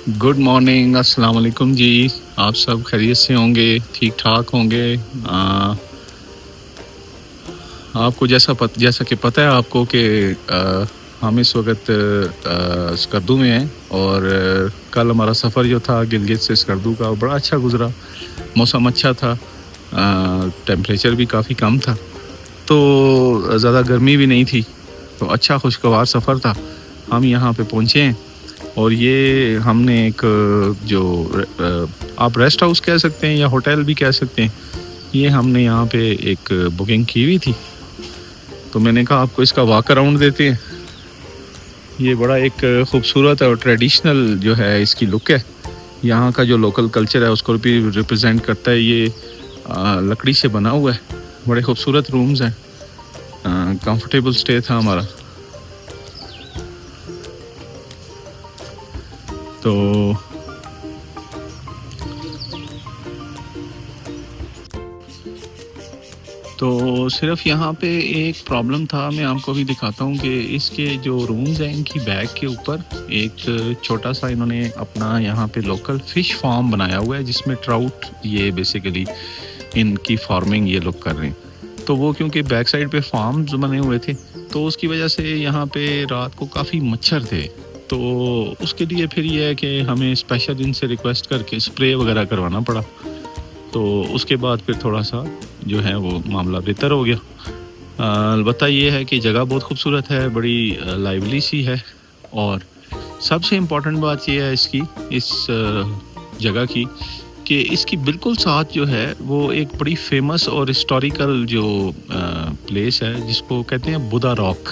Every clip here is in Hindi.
गुड मॉर्निंग, अस्सलाम वालेकुम जी। आप सब खैरियत से होंगे, ठीक ठाक होंगे। आपको जैसा कि पता है आपको कि हम इस वक्त स्कर्दू में हैं और कल हमारा सफ़र जो था गिलगित से स्कर्दू का बड़ा अच्छा गुज़रा। मौसम अच्छा था, टेम्परेचर भी काफ़ी कम था, तो ज़्यादा गर्मी भी नहीं थी, तो अच्छा खुशगवार सफ़र था। हम यहाँ पे पहुँचे हैं और ये हमने एक जो आप रेस्ट हाउस कह सकते हैं या होटल भी कह सकते हैं, ये हमने यहाँ पे एक बुकिंग की हुई थी। तो मैंने कहा आपको इसका वॉक अराउंड देते हैं। ये बड़ा एक खूबसूरत और ट्रेडिशनल जो है इसकी लुक है। यहाँ का जो लोकल कल्चर है उसको भी रिप्रेजेंट करता है। ये लकड़ी से बना हुआ है, बड़े खूबसूरत रूम्स हैं, कंफर्टेबल स्टे था हमारा। तो सिर्फ यहाँ पे एक प्रॉब्लम था, मैं आपको भी दिखाता हूँ कि इसके जो रूम्स हैं इनकी बैग के ऊपर एक छोटा सा इन्होंने अपना यहाँ पे लोकल फ़िश फार्म बनाया हुआ है, जिसमें ट्राउट ये बेसिकली इनकी फार्मिंग ये लोग कर रहे हैं। तो वो क्योंकि बैक साइड पे फार्म्स बने हुए थे, तो उसकी वजह से यहाँ पे रात को काफ़ी मच्छर थे। तो उसके लिए फिर ये है कि हमें स्पेशल इनसे रिक्वेस्ट करके स्प्रे वगैरह करवाना पड़ा। तो उसके बाद फिर थोड़ा सा जो है वो मामला बेहतर हो गया। अलबत्ता ये है कि जगह बहुत खूबसूरत है, बड़ी लाइवली सी है, और सबसे इम्पॉर्टेंट बात ये है इसकी, इस जगह की, कि इसकी बिल्कुल साथ जो है वो एक बड़ी फेमस और हिस्टोरिकल जो प्लेस है जिसको कहते हैं बुधा रॉक।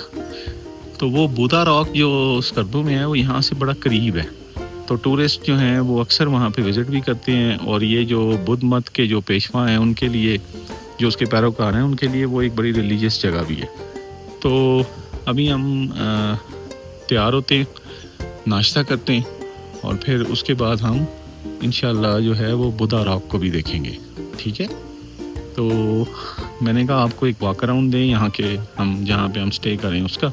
तो वो बुधा रॉक जो स्कर्दू में है वो यहाँ से बड़ा करीब है, तो टूरिस्ट जो हैं वो अक्सर वहाँ पे विज़िट भी करते हैं। और ये जो बुद्ध मत के जो पेशवा हैं उनके लिए, जो उसके पैरोकार हैं उनके लिए वो एक बड़ी रिलीजियस जगह भी है। तो अभी हम तैयार होते हैं, नाश्ता करते हैं और फिर उसके बाद हम इंशाल्लाह जो है वो बुधा रॉक को भी देखेंगे। ठीक है, तो मैंने कहा आपको एक वॉक अराउंड दें यहाँ के, हम जहाँ पे हम स्टे करें उसका।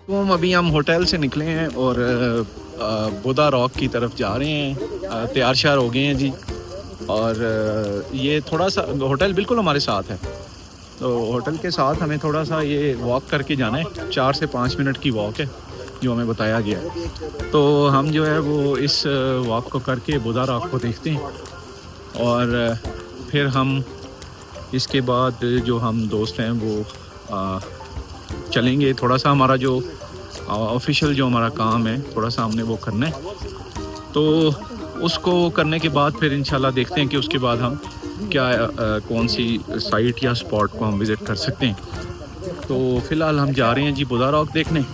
तो हम होटल से निकले हैं और बुधा रॉक की तरफ जा रहे हैं, तैयार श्यार हो गए हैं जी। और ये थोड़ा सा होटल बिल्कुल हमारे साथ है, तो होटल के साथ हमें थोड़ा सा ये वॉक करके जाना है, 4 से 5 मिनट की वॉक है जो हमें बताया गया है। तो हम जो है वो इस वॉक को करके बुधा रॉक को देखते हैं और फिर हम इसके बाद जो हम दोस्त हैं वो चलेंगे। थोड़ा सा हमारा जो ऑफिशियल जो हमारा काम है थोड़ा सा हमने वो करना है, तो उसको करने के बाद फिर इंशाल्लाह देखते हैं कि उसके बाद हम क्या कौन सी साइट या स्पॉट को हम विज़िट कर सकते हैं। तो फ़िलहाल हम जा रहे हैं जी बुधा रॉक देखने,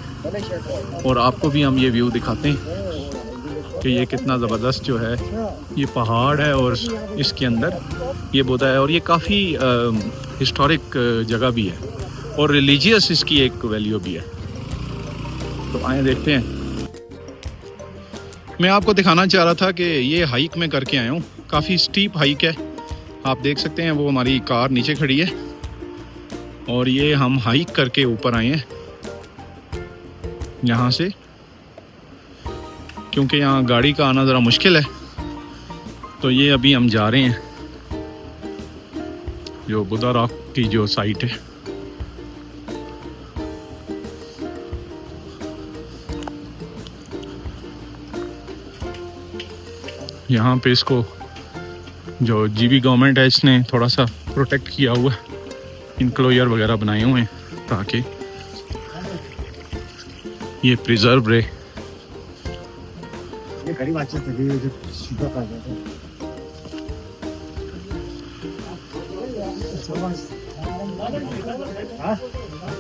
और आपको भी हम ये व्यू दिखाते हैं कि ये कितना ज़बरदस्त जो है ये पहाड़ है और इसके अंदर ये बुधा है। और ये काफ़ी हिस्टोरिक जगह भी है और रिलीजियस इसकी एक वैल्यू भी है। तो आए देखते हैं। मैं आपको दिखाना चाह रहा था कि ये हाइक मैं करके आया हूँ, काफ़ी स्टीप हाइक है। आप देख सकते हैं वो हमारी कार नीचे खड़ी है और ये हम हाइक करके ऊपर आए हैं यहाँ से, क्योंकि यहाँ गाड़ी का आना ज़रा मुश्किल है। तो ये अभी हम जा रहे हैं जो बुधा रॉक की जो साइट है। यहाँ पे इसको जो जीबी गवर्नमेंट है इसने थोड़ा सा प्रोटेक्ट किया हुआ है, इनक्लोजर वगैरह बनाए हुए हैं ताकि ये प्रिजर्व रहे।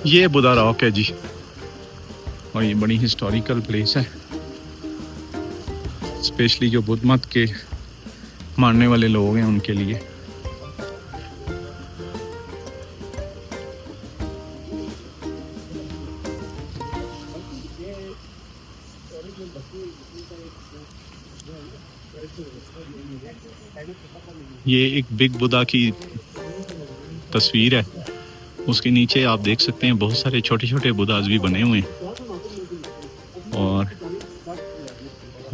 ये बुधा रॉक है जी, और ये बड़ी हिस्टोरिकल प्लेस है, स्पेशली जो बुद्ध मत के मानने वाले लोग हैं उनके लिए। ये एक बिग बुधा की तस्वीर है, उसके नीचे आप देख सकते हैं बहुत सारे छोटे छोटे बुधास भी बने हुए हैं, और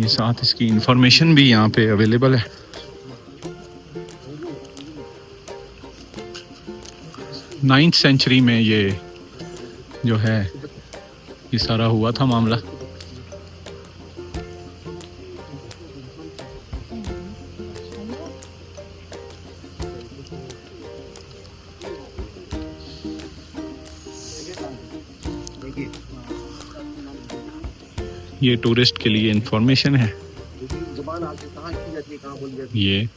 ये साथ इसकी इंफॉर्मेशन भी यहाँ पे अवेलेबल है। नाइन्थ सेंचुरी में ये जो है ये सारा हुआ था मामला। ये टूरिस्ट के लिए इंफॉर्मेशन है। ये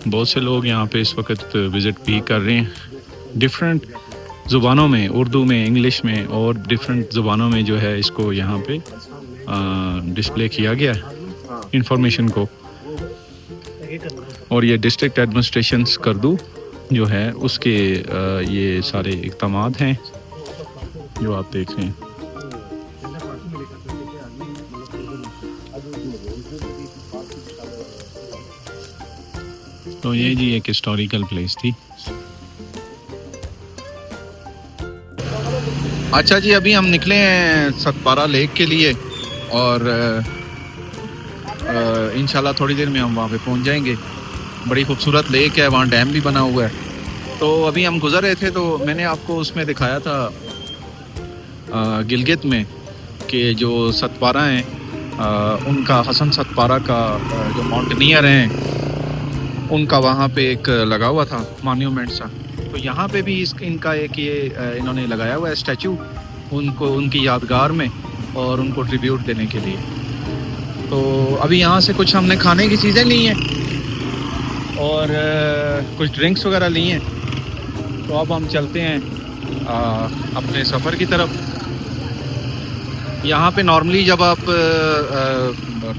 बहुत से लोग यहाँ पे इस वक्त विज़िट भी कर रहे हैं, डिफरेंट ज़ुबानों में, उर्दू में, इंग्लिश में और डिफरेंट ज़ुबानों में जो है इसको यहाँ पे डिस्प्ले किया गया है इंफॉर्मेशन को। और ये डिस्ट्रिक्ट एडमिनिस्ट्रेशन करदू जो है उसके ये सारे इक़दामात हैं जो आप देख रहे हैं। तो ये जी एक हिस्टोरिकल प्लेस थी। अच्छा जी, अभी हम निकले हैं सतपारा लेक के लिए और इंशाल्लाह थोड़ी देर में हम वहाँ पे पहुँच जाएंगे। बड़ी खूबसूरत लेक है, वहाँ डैम भी बना हुआ है। तो अभी हम गुज़र रहे थे तो मैंने आपको उसमें दिखाया था गिलगित में कि जो सतपारा हैं उनका हसन सतपारा का जो माउंटेनियर हैं उनका वहाँ पे एक लगा हुआ था मॉन्यूमेंट सा। तो यहाँ पे भी इनका एक ये इन्होंने लगाया हुआ है स्टैचू उनको, उनकी यादगार में और उनको ट्रिब्यूट देने के लिए। तो अभी यहाँ से कुछ हमने खाने की चीज़ें ली हैं और कुछ ड्रिंक्स वगैरह ली हैं। तो अब हम चलते हैं अपने सफ़र की तरफ। यहाँ पे नॉर्मली जब आप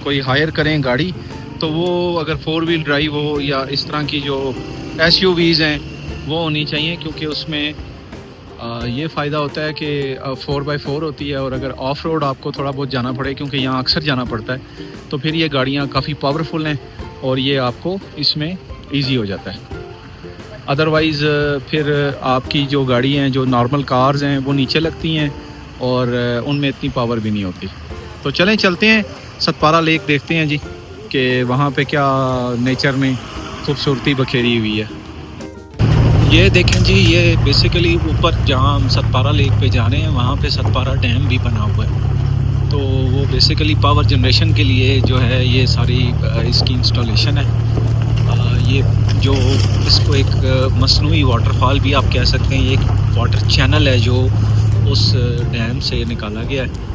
कोई हायर करें गाड़ी तो वो अगर 4 व्हील ड्राइव हो या इस तरह की जो SUVs हैं वो होनी चाहिए, क्योंकि उसमें ये फ़ायदा होता है कि 4x4 होती है और अगर ऑफ रोड आपको थोड़ा बहुत जाना पड़े, क्योंकि यहाँ अक्सर जाना पड़ता है, तो फिर ये गाड़ियाँ काफ़ी पावरफुल हैं और ये आपको इसमें ईजी हो जाता है। अदरवाइज़ फिर आपकी जो गाड़ी हैं, जो नॉर्मल कार्स हैं, वो नीचे लगती हैं और उनमें इतनी पावर भी नहीं होती। तो चलें चलते हैं सतपारा लेक देखते हैं जी कि वहाँ पे क्या नेचर ने खूबसूरती बखेरी हुई है। ये देखें जी, ये बेसिकली ऊपर जहाँ हम सतपारा लेक पे जा रहे हैं वहाँ पे सतपारा डैम भी बना हुआ है। तो वो बेसिकली पावर जनरेशन के लिए जो है ये सारी इसकी इंस्टॉलेशन है। ये जो इसको एक मसनूई वाटरफॉल भी आप कह सकते हैं, एक वाटर चैनल है जो उस डैम से निकाला गया है।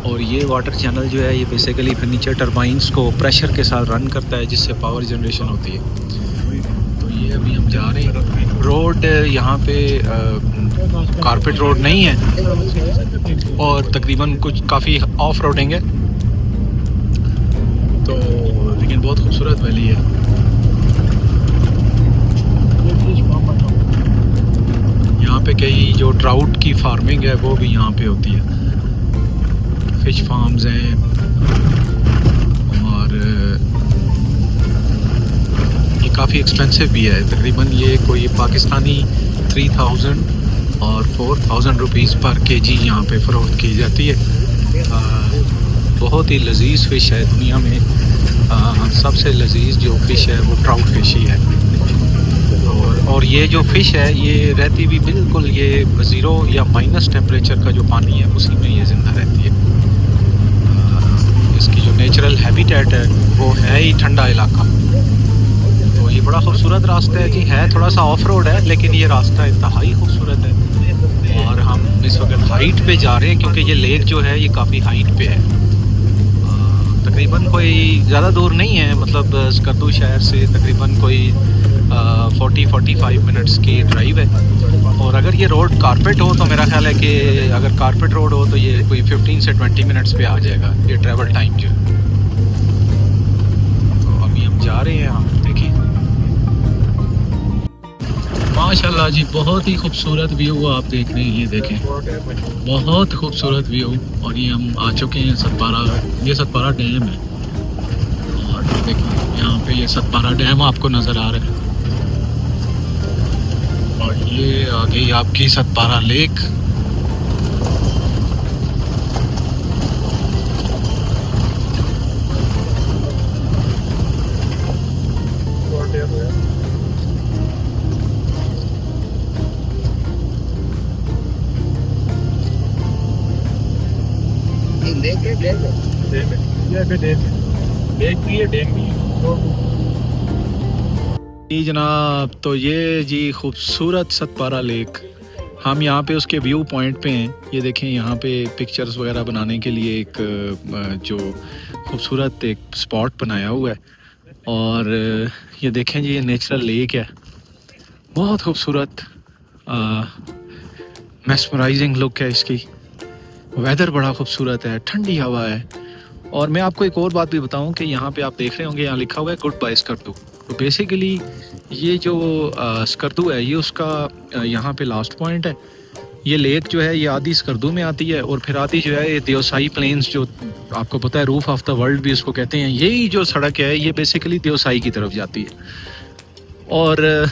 और ये वाटर चैनल जो है ये बेसिकली फिर नीचे टरबाइंस को प्रेशर के साथ रन करता है जिससे पावर जनरेशन होती है। तो ये अभी हम जा रहे हैं। रोड यहाँ पे कारपेट रोड नहीं है और तकरीबन कुछ काफ़ी ऑफ रोडिंग है, तो लेकिन बहुत खूबसूरत वैली है। यहाँ पे कई जो ट्राउट की फार्मिंग है वो भी यहाँ पे होती है, फिश फार्म्स हैं और ये काफ़ी एक्सपेंसिव भी है। तकरीबन ये कोई पाकिस्तानी 3000 और 4000 रुपीज़ पर केजी यहाँ पे फ़रोख्त की जाती है। बहुत ही लजीज फ़िश है दुनिया में। सबसे लजीज जो फ़िश है वो ट्राउट फ़िश ही है। और ये जो फ़िश है ये रहती भी बिल्कुल ये 0 या माइनस टेम्परेचर का जो पानी है उसी में ये ज़िंदा रहती है। इसकी जो नेचुरल हैबिटेट है वो है ही ठंडा इलाका, तो ये बड़ा खूबसूरत रास्ता है जी, है थोड़ा सा ऑफ रोड है लेकिन ये रास्ता इंतहाई खूबसूरत है। और हम इस वक्त हाइट पे जा रहे हैं क्योंकि ये लेक जो है ये काफ़ी हाइट पे है। तकरीबन कोई ज़्यादा दूर नहीं है, मतलब स्कर्दू शहर से तकरीबन कोई 40-45 मिनट्स की ड्राइव है। और अगर ये रोड कारपेट हो तो मेरा ख्याल है कि अगर कारपेट रोड हो तो ये कोई 15 से 20 मिनट्स पे आ जाएगा ये ट्रैवल टाइम जो। तो अभी हम जा रहे हैं, हम देखें। माशाल्लाह जी, बहुत ही खूबसूरत व्यू आप देख रहे हैं, ये देखें बहुत खूबसूरत व्यू। और ये हम आ चुके हैं सतपारा, ये सतपारा डैम है। और देखें यहाँ पे ये सतपारा डैम आपको नज़र आ रहा है। और ये आ गई आपकी सतपारा लेक। जी जनाब, तो ये जी खूबसूरत सतपारा लेक, हम यहाँ पे उसके व्यू पॉइंट पे हैं। ये देखें यहाँ पे पिक्चर्स वगैरह बनाने के लिए एक जो खूबसूरत एक स्पॉट बनाया हुआ है। और ये देखें जी, ये नेचुरल लेक है, बहुत खूबसूरत, मेस्मराइजिंग लुक है इसकी। वेदर बड़ा खूबसूरत है, ठंडी हवा है। और मैं आपको एक और बात भी बताऊं कि यहाँ पे आप देख रहे होंगे, यहाँ लिखा हुआ है गुड बाय स्कर्दू। तो बेसिकली ये जो स्कर्दू है ये उसका यहाँ पे लास्ट पॉइंट है। ये लेक जो है ये आधी स्कर्दू में आती है और फिर आधी जो है ये देवसाई प्लेन्स, जो आपको पता है रूफ ऑफ द वर्ल्ड भी इसको कहते हैं, यही जो सड़क है ये बेसिकली देवसाई की तरफ जाती है। और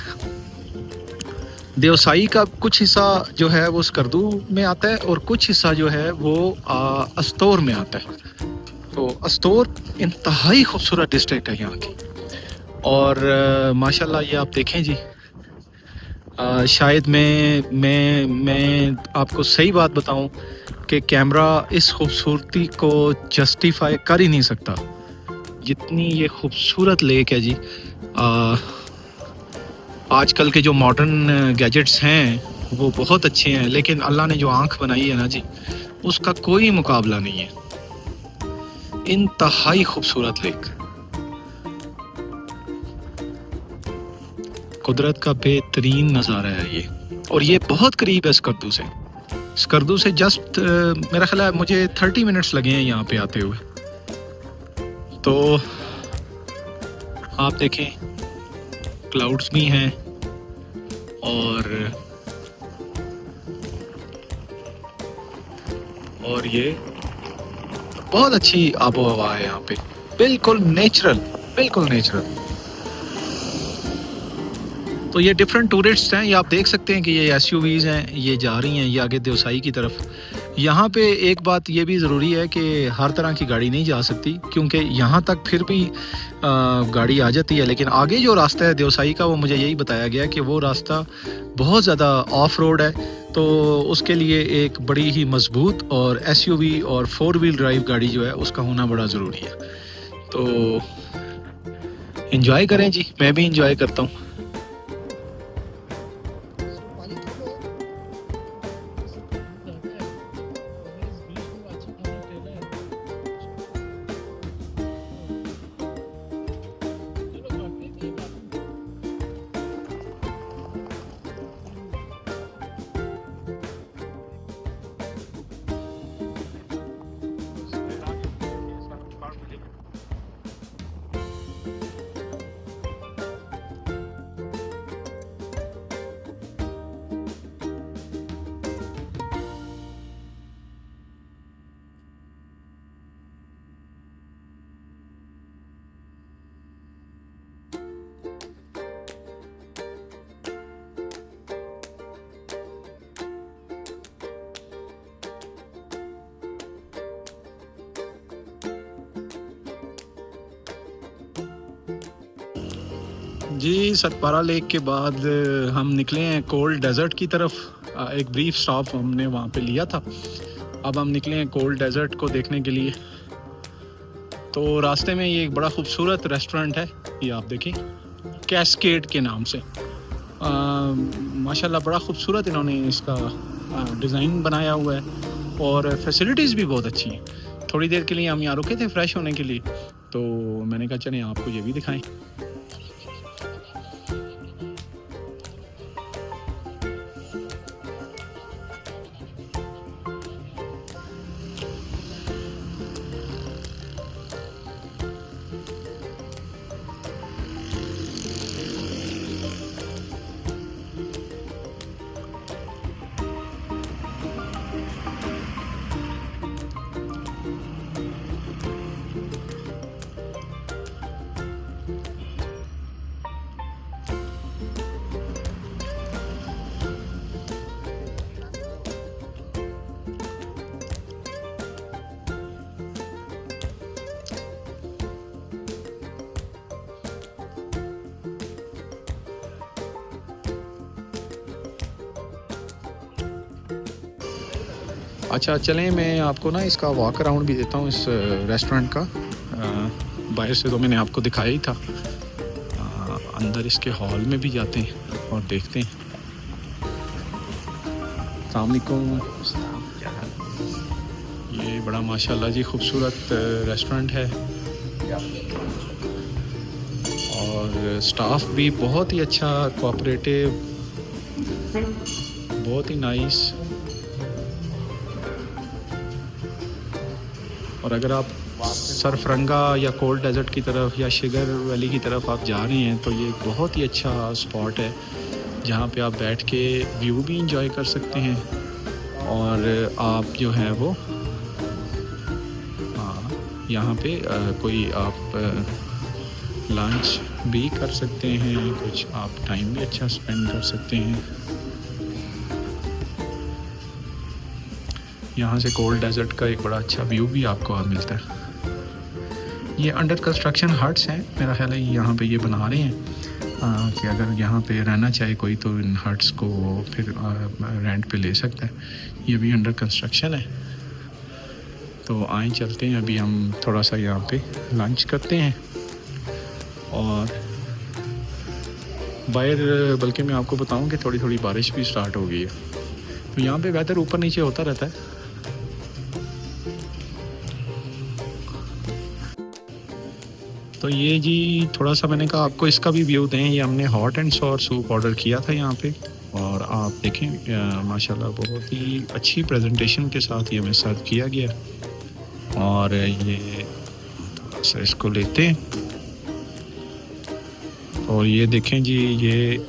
देवसाई का कुछ हिस्सा जो है वो स्कर्दू में आता है और कुछ हिस्सा जो है वो अस्तौर में आता है। तो अस्तौर इंतहाई खूबसूरत डिस्ट्रिक्ट है यहाँ की। और माशाल्लाह ये आप देखें जी, शायद मैं आपको सही बात बताऊं कि कैमरा इस खूबसूरती को जस्टिफाई कर ही नहीं सकता, जितनी ये खूबसूरत लेक है जी। आजकल के जो मॉडर्न गैजेट्स हैं वो बहुत अच्छे हैं, लेकिन अल्लाह ने जो आँख बनाई है ना जी, उसका कोई मुकाबला नहीं है। इंतहाई खूबसूरत लेक, कुदरत का बेहतरीन नज़ारा है ये। और ये बहुत करीब है स्कर्दू से जस्ट मेरा ख्याल है मुझे 30 मिनट्स लगे हैं यहाँ पे आते हुए। तो आप देखें क्लाउड्स भी हैं और ये बहुत अच्छी आबो हवा है यहाँ पे, बिल्कुल नेचुरल। तो ये डिफरेंट टूरिस्ट हैं, ये आप देख सकते हैं कि ये एसयूवीज हैं, ये जा रही हैं ये आगे देवसाई की तरफ। यहाँ पे एक बात ये भी ज़रूरी है कि हर तरह की गाड़ी नहीं जा सकती, क्योंकि यहाँ तक फिर भी गाड़ी आ जाती है, लेकिन आगे जो रास्ता है देवसाई का वो मुझे यही बताया गया कि वो रास्ता बहुत ज़्यादा ऑफ रोड है। तो उसके लिए एक बड़ी ही मजबूत और एसयूवी और 4 व्हील ड्राइव गाड़ी जो है उसका होना बड़ा ज़रूरी है। तो एंजॉय करें जी, मैं भी एंजॉय करता हूँ। जी सतपारा लेक के बाद हम निकले हैं कोल्ड डेजर्ट की तरफ। एक ब्रीफ स्टॉप हमने वहाँ पे लिया था। अब हम निकले हैं कोल्ड डेजर्ट को देखने के लिए। तो रास्ते में ये एक बड़ा खूबसूरत रेस्टोरेंट है, ये आप देखें कैस्केड के नाम से। माशाल्लाह बड़ा ख़ूबसूरत इन्होंने इसका डिज़ाइन बनाया हुआ है और फैसिलिटीज़ भी बहुत अच्छी हैं। थोड़ी देर के लिए हम यहाँ रुके थे फ़्रेश होने के लिए, तो मैंने कहा चलें आपको ये भी दिखाएं। अच्छा चलें, मैं आपको ना इसका वॉक अराउंड भी देता हूँ इस रेस्टोरेंट का। बाहर से तो मैंने आपको दिखाया ही था, अंदर इसके हॉल में भी जाते हैं और देखते हैं। अस्सलाम वालेकुम। ये बड़ा माशाल्लाह जी खूबसूरत रेस्टोरेंट है और स्टाफ भी बहुत ही अच्छा, कोऑपरेटिव, बहुत ही नाइस। और अगर आप सरफरंगा या कोल्ड डेजर्ट की तरफ या शुगर वैली की तरफ आप जा रहे हैं तो ये बहुत ही अच्छा स्पॉट है जहाँ पे आप बैठ के व्यू भी इंजॉय कर सकते हैं और आप जो है वो यहाँ पे कोई आप लंच भी कर सकते हैं, कुछ आप टाइम भी अच्छा स्पेंड कर सकते हैं। यहाँ से कोल्ड डेजर्ट का एक बड़ा अच्छा व्यू भी आपको मिलता है। ये अंडर कंस्ट्रक्शन हट्स हैं, मेरा ख्याल है यहाँ पे ये बना रहे हैं कि अगर यहाँ पे रहना चाहे कोई तो इन हट्स को फिर रेंट पे ले सकता है। ये भी अंडर कंस्ट्रक्शन है। तो आए चलते हैं, अभी हम थोड़ा सा यहाँ पे लंच करते हैं और बाहर, बल्कि मैं आपको बताऊँ कि थोड़ी थोड़ी बारिश भी स्टार्ट हो गई है, तो यहाँ पे वेदर ऊपर नीचे होता रहता है। तो ये जी थोड़ा सा मैंने कहा आपको इसका भी व्यू दें। ये हमने hot and sour soup order किया था यहाँ पे और आप देखें माशाल्लाह बहुत ही अच्छी प्रेजेंटेशन के साथ ये हमें सर्व किया गया। और ये थोड़ा सा इसको लेते हैं और ये देखें जी, ये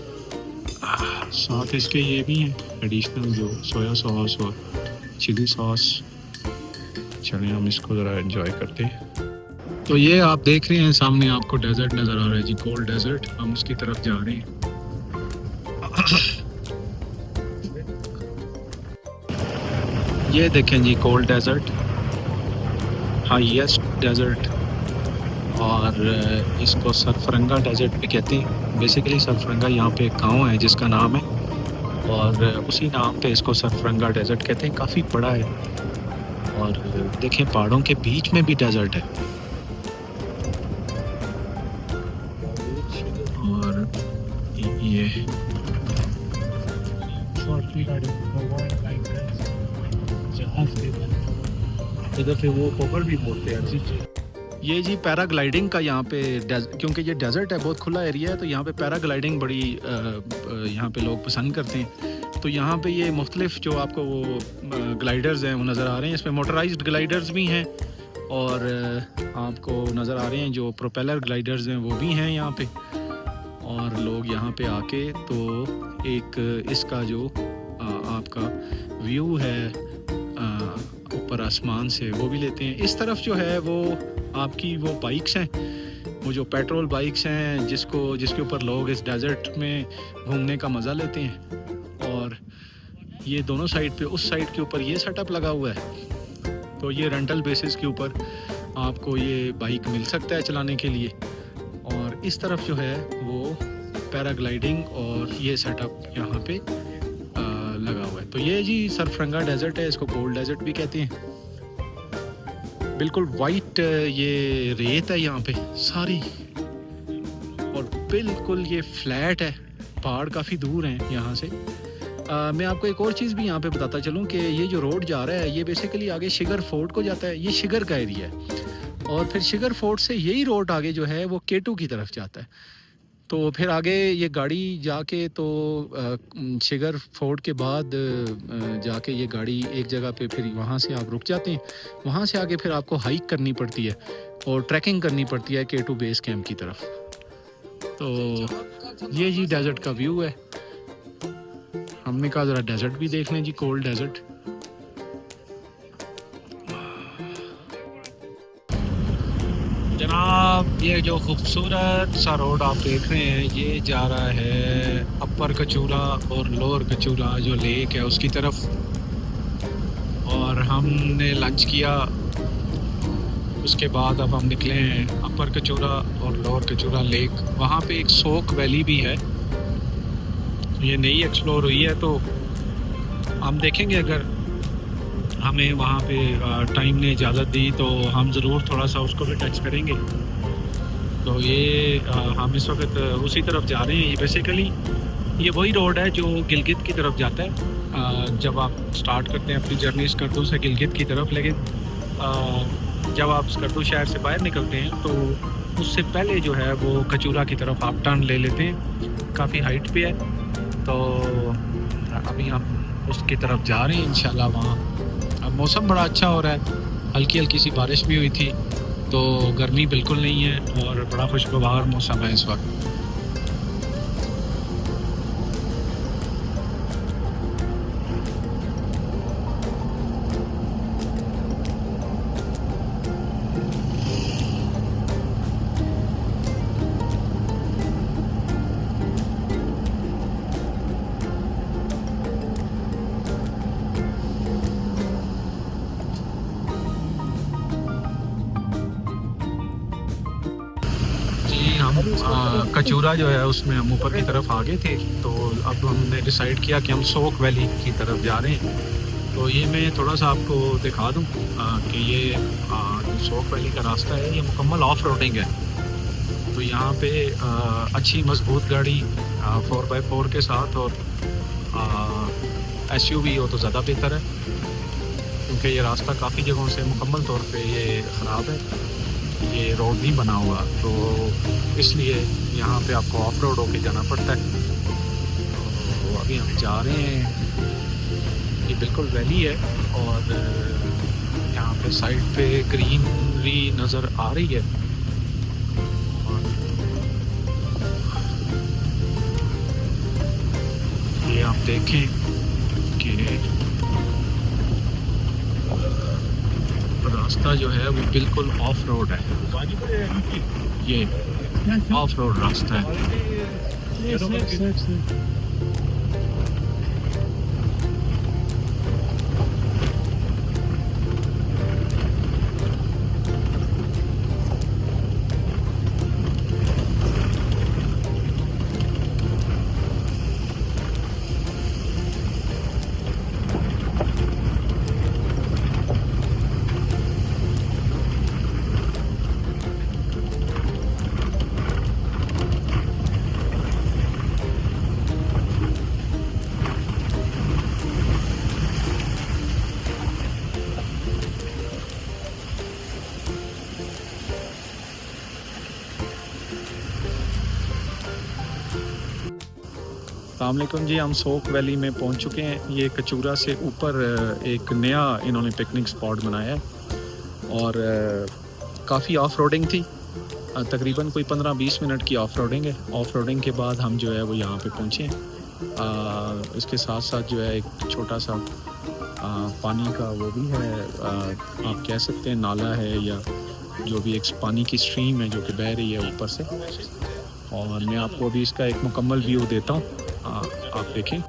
साथ इसके ये भी हैं एडिशनल जो सोया सॉस और चिली सॉस। चलिए हम इसको ज़रा एंजॉय करते हैं। तो ये आप देख रहे हैं सामने आपको डेजर्ट नज़र आ रहा है जी, कोल्ड डेजर्ट। हम उसकी तरफ जा रहे हैं। ये देखें जी कोल्ड डेजर्ट, हाईएस्ट डेजर्ट, और इसको सरफरंगा डेजर्ट भी कहते हैं। बेसिकली सरफरंगा यहाँ पे एक गाँव है जिसका नाम है और उसी नाम पे इसको सरफरंगा डेजर्ट कहते हैं। काफ़ी बड़ा है और देखें पहाड़ों के बीच में भी डेजर्ट है। और ये इधर से वो पोकर भी बोलते हैं। ये जी पैराग्लाइडिंग का यहाँ पे, क्योंकि ये डेजर्ट है, बहुत खुला एरिया है, तो यहाँ पे पैराग्लाइडिंग बड़ी यहाँ पे लोग पसंद करते हैं। तो यहाँ पे ये मुख्तलिफ जो आपको वो ग्लाइडर्स हैं वो नज़र आ रहे हैं। इसमें मोटराइज्ड ग्लाइडर्स भी हैं और आपको नज़र आ रहे हैं जो प्रोपेलर ग्लाइडर्स हैं वो भी हैं यहाँ पे। और लोग यहाँ पे आके तो एक इसका जो आपका व्यू है ऊपर आसमान से वो भी लेते हैं। इस तरफ जो है वो आपकी वो बाइक्स हैं, वो जो पेट्रोल बाइक्स हैं जिसके ऊपर लोग इस डेजर्ट में घूमने का मज़ा लेते हैं। और ये दोनों साइड पे, उस साइड के ऊपर ये सेटअप लगा हुआ है, तो ये रेंटल बेसिस के ऊपर आपको ये बाइक मिल सकता है चलाने के लिए। और इस तरफ जो है वो पैराग्लाइडिंग और ये सेटअप यहाँ पे लगा हुआ है। तो ये जी सरफरंगा डेजर्ट है, इसको कोल्ड डेजर्ट भी कहते हैं। बिल्कुल वाइट ये रेत है यहाँ पे सारी, और बिल्कुल ये फ्लैट है, पहाड़ काफ़ी दूर हैं यहाँ से। मैं आपको एक और चीज़ भी यहाँ पे बताता चलूँ कि ये जो रोड जा रहा है ये बेसिकली आगे शिगर फोर्ट को जाता है, ये शिगर का एरिया है और फिर शिगर फोर्ट से यही रोड आगे जो है वो केटू की तरफ जाता है। तो फिर आगे ये गाड़ी जाके तो शिगर फोर्ट के बाद जाके ये गाड़ी एक जगह पे फिर वहाँ से आप रुक जाते हैं, वहाँ से आगे फिर आपको हाइक करनी पड़ती है और ट्रैकिंग करनी पड़ती है केटू बेस कैंप की तरफ। तो ये जी डेजर्ट का व्यू है, हमने कहा ज़रा डेजर्ट भी देख लें जी, कोल्ड डेजर्ट। जनाब ये जो खूबसूरत सा रोड आप देख रहे हैं ये जा रहा है अपर कचूरा और लोअर कचूरा जो लेक है उसकी तरफ, और हमने लंच किया उसके बाद अब हम निकले हैं अपर कचूरा और लोअर कचूरा लेक। वहाँ पे एक सोक वैली भी है, ये नई एक्सप्लोर हुई है, तो हम देखेंगे अगर हमें वहाँ पे टाइम ने इजाज़त दी तो हम ज़रूर थोड़ा सा उसको भी टच करेंगे। तो ये हम इस वक्त उसी तरफ जा रहे हैं। ये बेसिकली ये वही रोड है जो गिलगित की तरफ जाता है जब आप स्टार्ट करते हैं अपनी जर्नी स्कर्दू से गिलगित की तरफ, लेकिन जब आप स्कर्दू शहर से बाहर निकलते हैं तो उससे पहले जो है वो कचूरा की तरफ आप टर्न ले लेते हैं, काफ़ी हाइट पे है। तो अभी हम उसकी तरफ जा रहे हैं इंशाल्लाह। वहाँ अब मौसम बड़ा अच्छा हो रहा है, हल्की हल्की सी बारिश भी हुई थी, तो गर्मी बिल्कुल नहीं है और बड़ा खुशगवार मौसम है इस वक्त। हम कचूरा जो है उसमें हम ऊपर की तरफ आ गए थे, तो अब हमने डिसाइड किया कि हम सोक वैली की तरफ जा रहे हैं। तो ये मैं थोड़ा सा आपको दिखा दूं कि ये जो सोक वैली का रास्ता है ये मुकम्मल ऑफ रोडिंग है। तो यहाँ पे अच्छी मजबूत गाड़ी 4x4 के साथ और SUV हो तो ज़्यादा बेहतर है, क्योंकि ये रास्ता काफ़ी जगहों से मुकम्मल तौर पे ये ख़राब है, ये रोड नहीं बना हुआ, तो इसलिए यहाँ पे आपको ऑफ रोड होके जाना पड़ता है। तो अभी हम जा रहे हैं, ये बिल्कुल वैली है और यहाँ पे साइड पे ग्रीनरी नज़र आ रही है। ये आप देखें कि रास्ता जो है वो बिल्कुल ऑफ रोड है, ये ऑफ रोड रास्ता है। अस्सलामुअलैकुम जी, हम सोक वैली में पहुंच चुके हैं। ये कचूरा से ऊपर एक नया इन्होंने पिकनिक स्पॉट बनाया है और काफ़ी ऑफ रोडिंग थी, तकरीबन कोई 15-20 मिनट की ऑफ रोडिंग है। ऑफ रोडिंग के बाद हम जो है वो यहाँ पे पहुँचे हैं। इसके साथ साथ जो है एक छोटा सा पानी का वो भी है, आप कह सकते हैं नाला है या जो भी एक पानी की स्ट्रीम है जो कि बह रही है ऊपर से। और मैं आपको अभी इसका एक मुकम्मल व्यू देता हूँ, आप देखें।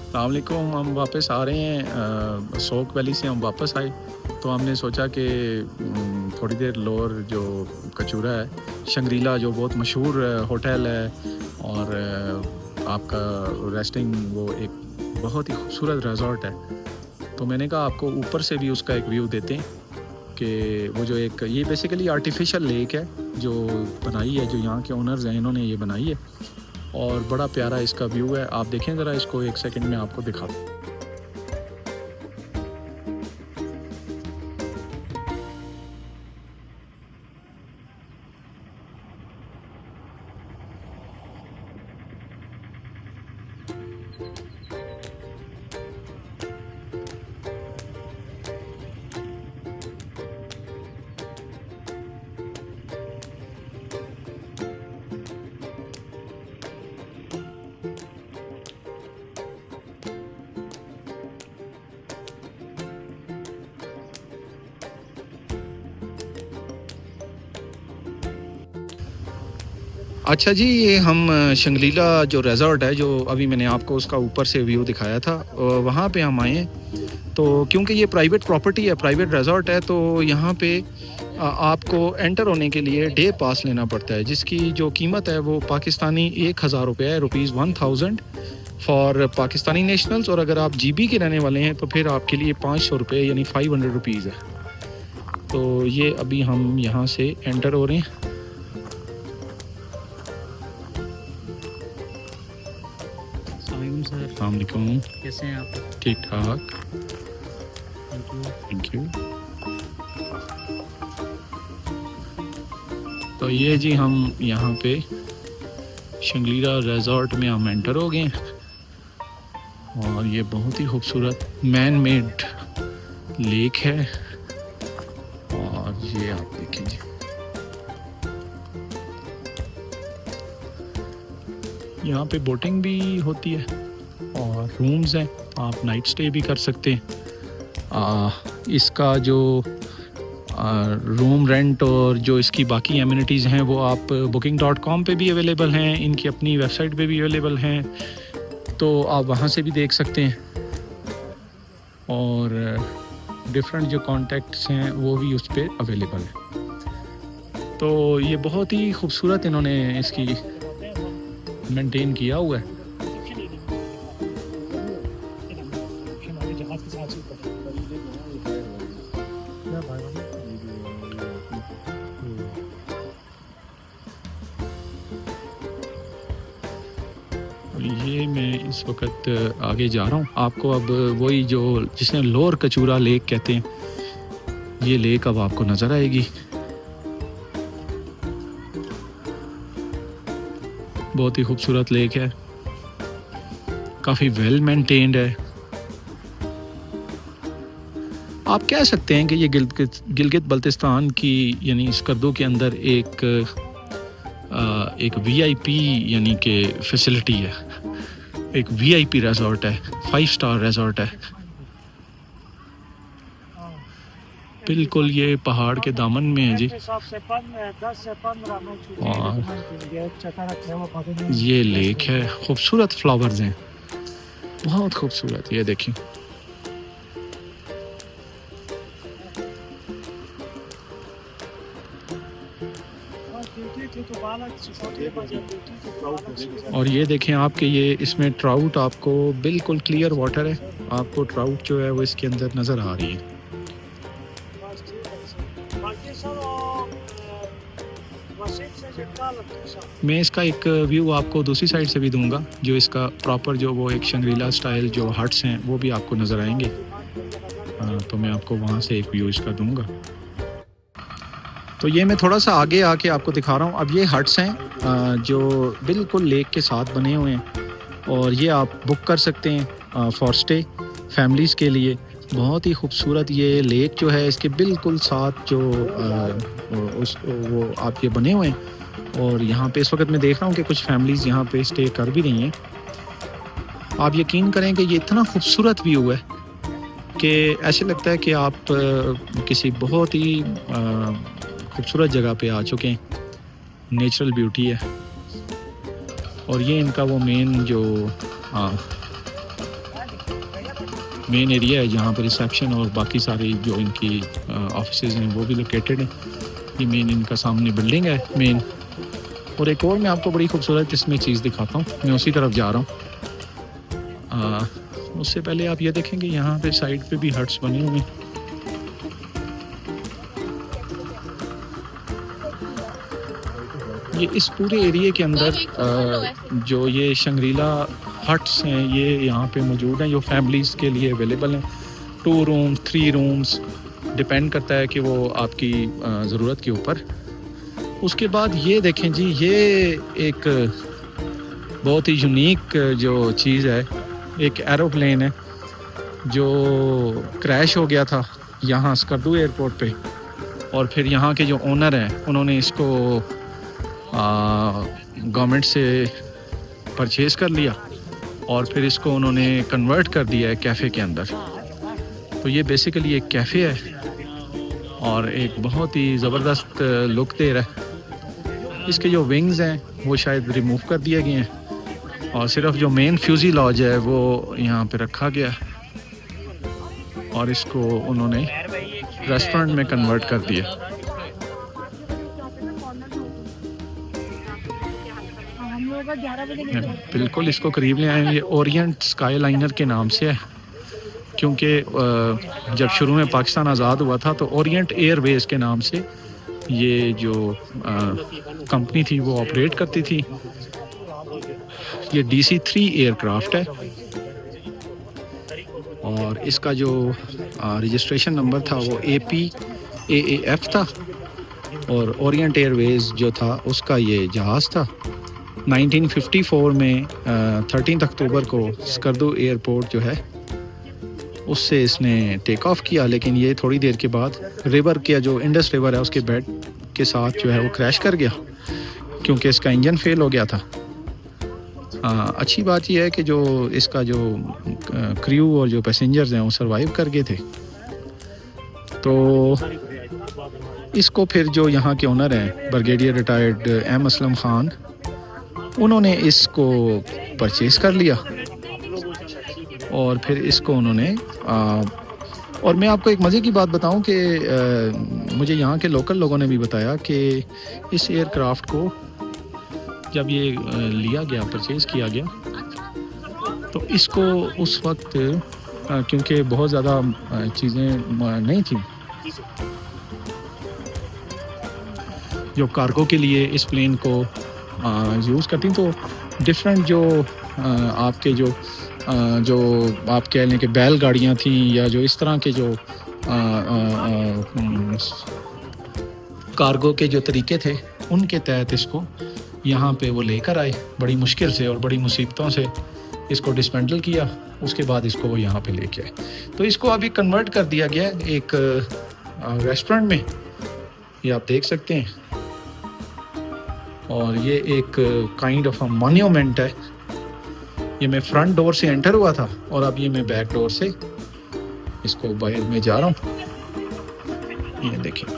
अस्सलामुअलैकुम। हम वापस आ रहे हैं सोक वैली से हम वापस आए तो हमने सोचा कि थोड़ी देर लोअर जो कचूरा है शंग्रीला जो बहुत मशहूर होटल है और आपका रेस्टिंग वो एक बहुत ही खूबसूरत रिजॉर्ट है, तो मैंने कहा आपको ऊपर से भी उसका एक व्यू देते हैं कि वो जो एक ये बेसिकली आर्टिफिशियल लेक है जो बनाई है, जो यहाँ के ओनर्स हैं इन्होंने ये बनाई है और बड़ा प्यारा इसका व्यू है। आप देखें ज़रा इसको, एक सेकंड में आपको दिखा दूँ। अच्छा जी, ये हम शंग्रीला जो रिज़ॉर्ट है, जो अभी मैंने आपको उसका ऊपर से व्यू दिखाया था, वहाँ पे हम आए हैं। तो क्योंकि ये प्राइवेट प्रॉपर्टी है, प्राइवेट रिज़ॉर्ट है, तो यहाँ पे आपको एंटर होने के लिए डे पास लेना पड़ता है, जिसकी जो कीमत है वो पाकिस्तानी 1000 रुपये है, ₹1000 फॉर पाकिस्तानी नेशनल्स। और अगर आप GB के रहने वाले हैं तो फिर आपके लिए 500 रुपये यानी 500 रुपीज़ है। तो ये अभी हम यहाँ से एंटर हो रहे हैं। सर, अस्सलामुअलैकुम। कैसे हैं आप? ठीक ठाक, थैंक थैंक यू। यू। तो ये जी हम यहाँ पे शंग्रीला रिजॉर्ट में हम एंटर हो गए हैं और ये बहुत ही खूबसूरत मैन मेड लेक है और ये आप देखें जी, यहाँ पे बोटिंग भी होती है और रूम्स हैं, आप नाइट स्टे भी कर सकते हैं। इसका जो रूम रेंट और जो इसकी बाकी एमिनिटीज़ हैं वो आप booking.com पे भी अवेलेबल हैं, इनकी अपनी वेबसाइट पे भी अवेलेबल हैं, तो आप वहाँ से भी देख सकते हैं। और डिफरेंट जो कॉन्टैक्ट्स हैं वो भी उस पर अवेलेबल है। तो ये बहुत ही खूबसूरत इन्होंने इसकी मेंटेन किया हुआ है। ये मैं इस वक्त आगे जा रहा हूँ, आपको अब वही जो जिसने लोअर कचूरा लेक कहते हैं, ये लेक अब आपको नज़र आएगी। बहुत ही खूबसूरत लेक है, काफ़ी वेल मेंटेन्ड है। आप कह सकते हैं कि ये गिलगित बल्तिस्तान की यानी स्कर्दो के अंदर एक VIP यानी कि फैसिलिटी है, एक VIP रिजॉर्ट है, 5 स्टार रिजॉर्ट है। बिल्कुल ये पहाड़ के दामन में है जी। और ये लेक है, खूबसूरत फ्लावर्स हैं, बहुत खूबसूरत। ये देखिए, और ये देखें आपके ये इसमें ट्राउट, आपको बिल्कुल क्लियर वाटर है, आपको ट्राउट जो है वो इसके अंदर नज़र आ रही है। मैं इसका एक व्यू आपको दूसरी साइड से भी दूंगा, जो इसका प्रॉपर जो वो एक शंग्रीला स्टाइल जो हट्स हैं वो भी आपको नज़र आएंगे। तो मैं आपको वहाँ से एक व्यू इसका दूंगा। तो ये मैं थोड़ा सा आगे आके आपको दिखा रहा हूँ। अब ये हट्स हैं जो बिल्कुल लेक के साथ बने हुए हैं और ये आप बुक कर सकते हैं फॉर स्टे फैमिलीज़ के लिए। बहुत ही खूबसूरत ये लेक जो है, इसके बिल्कुल साथ जो वो आप ये बने हुए हैं। और यहाँ पे इस वक्त मैं देख रहा हूँ कि कुछ फैमिलीज़ यहाँ पे स्टे कर भी रही हैं। आप यकीन करें कि ये इतना खूबसूरत व्यू है कि ऐसे लगता है कि आप किसी बहुत ही खूबसूरत जगह पे आ चुके हैं, नेचुरल ब्यूटी है। और ये इनका वो मेन जो मेन एरिया है जहाँ पर रिसेप्शन और बाकी सारी जो इनकी ऑफिसेज हैं वो भी लोकेटेड हैं। ये मेन इनका सामने बिल्डिंग है मेन। और एक और मैं आपको बड़ी खूबसूरत इसमें चीज़ दिखाता हूँ, मैं उसी तरफ जा रहा हूँ। उससे पहले आप ये देखेंगे यहाँ पे साइड पे भी हट्स बने हुए हैं। ये इस पूरे एरिया के अंदर जो ये शंग्रीला हट्स हैं ये यहाँ पे मौजूद हैं, जो फैमिलीज़ के लिए अवेलेबल हैं। 2 रूम्स 3 रूम्स डिपेंड करता है कि वो आपकी ज़रूरत के ऊपर। उसके बाद ये देखें जी, ये एक बहुत ही यूनिक जो चीज़ है, एक एरोप्लेन है जो क्रैश हो गया था यहाँ स्कर्दू एयरपोर्ट पे। और फिर यहाँ के जो ओनर हैं उन्होंने इसको गवर्नमेंट से परचेज़ कर लिया और फिर इसको उन्होंने कन्वर्ट कर दिया है कैफ़े के अंदर। तो ये बेसिकली एक कैफ़े है और एक बहुत ही ज़बरदस्त लुक दे रहा है। इसके जो विंग्स हैं वो शायद रिमूव कर दिए गए हैं और सिर्फ जो मेन फ्यूज़ेलाज है वो यहाँ पे रखा गया और इसको उन्होंने रेस्टोरेंट में कन्वर्ट कर दिया। बिल्कुल इसको करीब ले आए। ये ओरिएंट स्काई लाइनर के नाम से है क्योंकि जब शुरू में पाकिस्तान आज़ाद हुआ था तो ओरिएंट एयरवेज के नाम से ये जो कंपनी थी वो ऑपरेट करती थी। ये DC-3 एयरक्राफ्ट है और इसका जो रजिस्ट्रेशन नंबर था वो APAAF था और ओरिएंट एयरवेज जो था उसका ये जहाज़ था। 1954 में 13 अक्टूबर को स्कर्दू एयरपोर्ट जो है उससे इसने टेक ऑफ किया, लेकिन ये थोड़ी देर के बाद रिवर के जो इंडस रिवर है उसके बेड के साथ जो है वो क्रैश कर गया क्योंकि इसका इंजन फेल हो गया था। अच्छी बात यह है कि जो इसका जो क्रू और जो पैसेंजर्स हैं वो सरवाइव कर गए थे। तो इसको फिर जो यहाँ के ओनर हैं brigadier retired M Aslam Khan, उन्होंने इसको परचेज़ कर लिया और फिर इसको उन्होंने और मैं आपको एक मज़े की बात बताऊं कि मुझे यहाँ के लोकल लोगों ने भी बताया कि इस एयरक्राफ्ट को जब ये लिया गया, परचेज़ किया गया, तो इसको उस वक्त क्योंकि बहुत ज़्यादा चीज़ें नहीं थी जो कार्गो के लिए इस प्लेन को यूज़ करती, तो डिफरेंट जो आपके जो आप कह लें कि बैलगाड़ियाँ थी या जो इस तरह के जो कार्गो के जो तरीके थे उनके तहत इसको यहाँ पे वो लेकर आए, बड़ी मुश्किल से और बड़ी मुसीबतों से इसको डिसमेंटल किया। उसके बाद इसको वो यहाँ पे लेके आए। तो इसको अभी कन्वर्ट कर दिया गया एक रेस्टोरेंट में, ये आप देख सकते हैं। और ये एक काइंड ऑफ अ मॉन्यूमेंट है। ये मैं फ्रंट डोर से एंटर हुआ था और अब ये मैं बैक डोर से इसको बाहर में जा रहा हूँ। ये देखिए,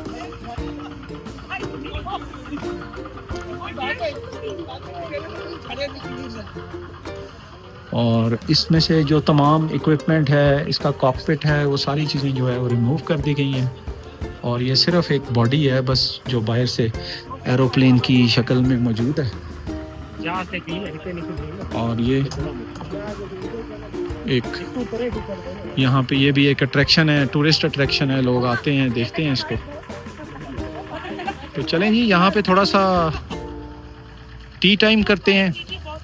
और इसमें से जो तमाम इक्विपमेंट है, इसका कॉकपिट है, वो सारी चीज़ें जो है वो रिमूव कर दी गई हैं और ये सिर्फ एक बॉडी है बस जो बाहर से एरोप्लेन की शक्ल में मौजूद है। और ये एक यहाँ पे ये भी एक अट्रैक्शन है, टूरिस्ट अट्रैक्शन है, लोग आते हैं देखते हैं इसको। तो चलें जी, यहाँ पे थोड़ा सा टी टाइम करते हैं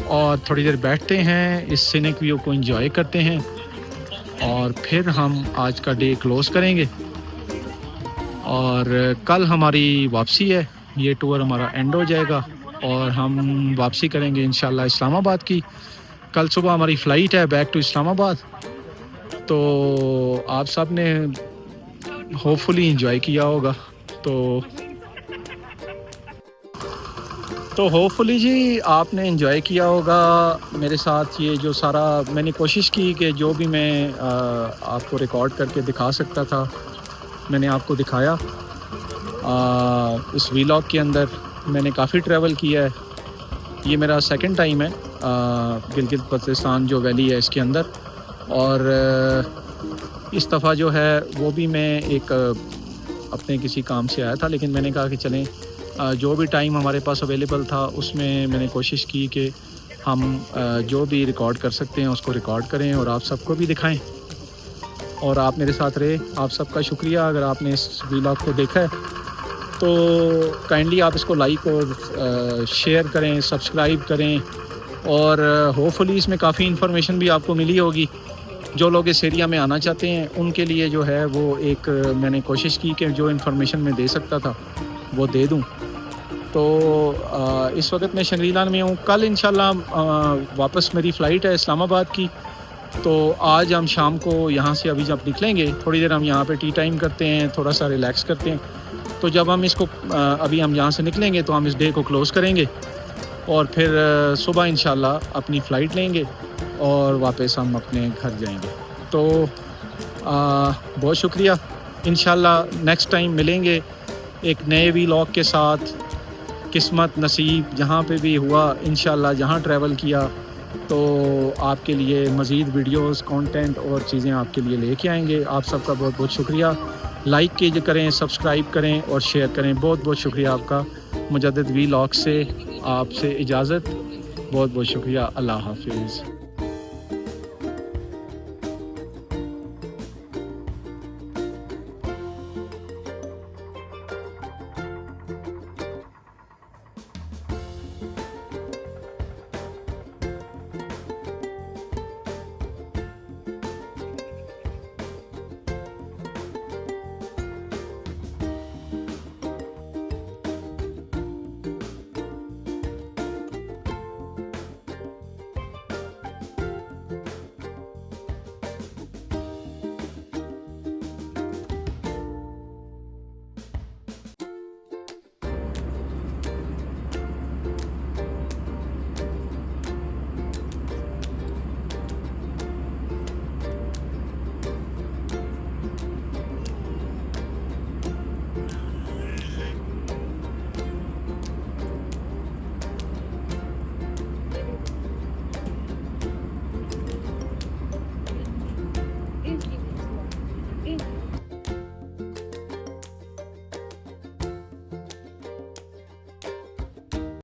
और थोड़ी देर बैठते हैं, इस सीनिक व्यू को एंजॉय करते हैं और फिर हम आज का डे क्लोज़ करेंगे। और कल हमारी वापसी है, ये टूर हमारा एंड हो जाएगा और हम वापसी करेंगे इंशाल्लाह इस्लामाबाद की। कल सुबह हमारी फ़्लाइट है बैक टू इस्लामाबाद। तो आप सब ने होपफुली एंजॉय किया होगा। तो होपफुली जी आपने एंजॉय किया होगा मेरे साथ। ये जो सारा मैंने कोशिश की कि जो भी मैं आपको रिकॉर्ड करके दिखा सकता था मैंने आपको दिखाया। इस व्लॉग के अंदर मैंने काफ़ी ट्रैवल किया है। ये मेरा सेकंड टाइम है गिलगित बल्तिस्तान जो वैली है इसके अंदर। और इस दफ़ा जो है वो भी मैं एक अपने किसी काम से आया था, लेकिन मैंने कहा कि चलें जो भी टाइम हमारे पास अवेलेबल था उसमें मैंने कोशिश की कि हम जो भी रिकॉर्ड कर सकते हैं उसको रिकॉर्ड करें और आप सबको भी दिखाएं। और आप मेरे साथ रहे, आप सबका शुक्रिया। अगर आपने इस व्लॉग को देखा है तो काइंडली आप इसको लाइक और शेयर करें, सब्सक्राइब करें और होपफुली इसमें काफ़ी इन्फॉर्मेशन भी आपको मिली होगी। जो लोग इस एरिया में आना चाहते हैं उनके लिए जो है वो एक मैंने कोशिश की कि जो इन्फॉर्मेशन मैं दे सकता था वो दे दूं। तो इस वक्त मैं शंग्रीला में हूँ। कल इंशाल्लाह वापस मेरी फ़्लाइट है इस्लामाबाद की। तो आज हम शाम को यहाँ से अभी जब निकलेंगे थोड़ी देर हम यहाँ पे टी टाइम करते हैं, थोड़ा सा रिलैक्स करते हैं। तो जब हम इसको अभी हम यहाँ से निकलेंगे तो हम इस डे को क्लोज़ करेंगे और फिर सुबह इंशाल्लाह अपनी फ़्लाइट लेंगे और वापस हम अपने घर जाएंगे। तो बहुत शुक्रिया। इंशाल्लाह नेक्स्ट टाइम मिलेंगे एक नए व्लॉग के साथ। किस्मत नसीब जहाँ पे भी हुआ इंशाल्लाह, जहाँ ट्रैवल किया तो आपके लिए मज़ीद वीडियोस, कंटेंट और चीज़ें आपके लिए लेके आएंगे। आप सबका बहुत बहुत शुक्रिया। लाइक कीजिए, करें, सब्सक्राइब करें और शेयर करें। बहुत बहुत शुक्रिया आपका। मुजद्दिद व्लॉग से आपसे इजाज़त। बहुत बहुत शुक्रिया। अल्लाह हाफिज़।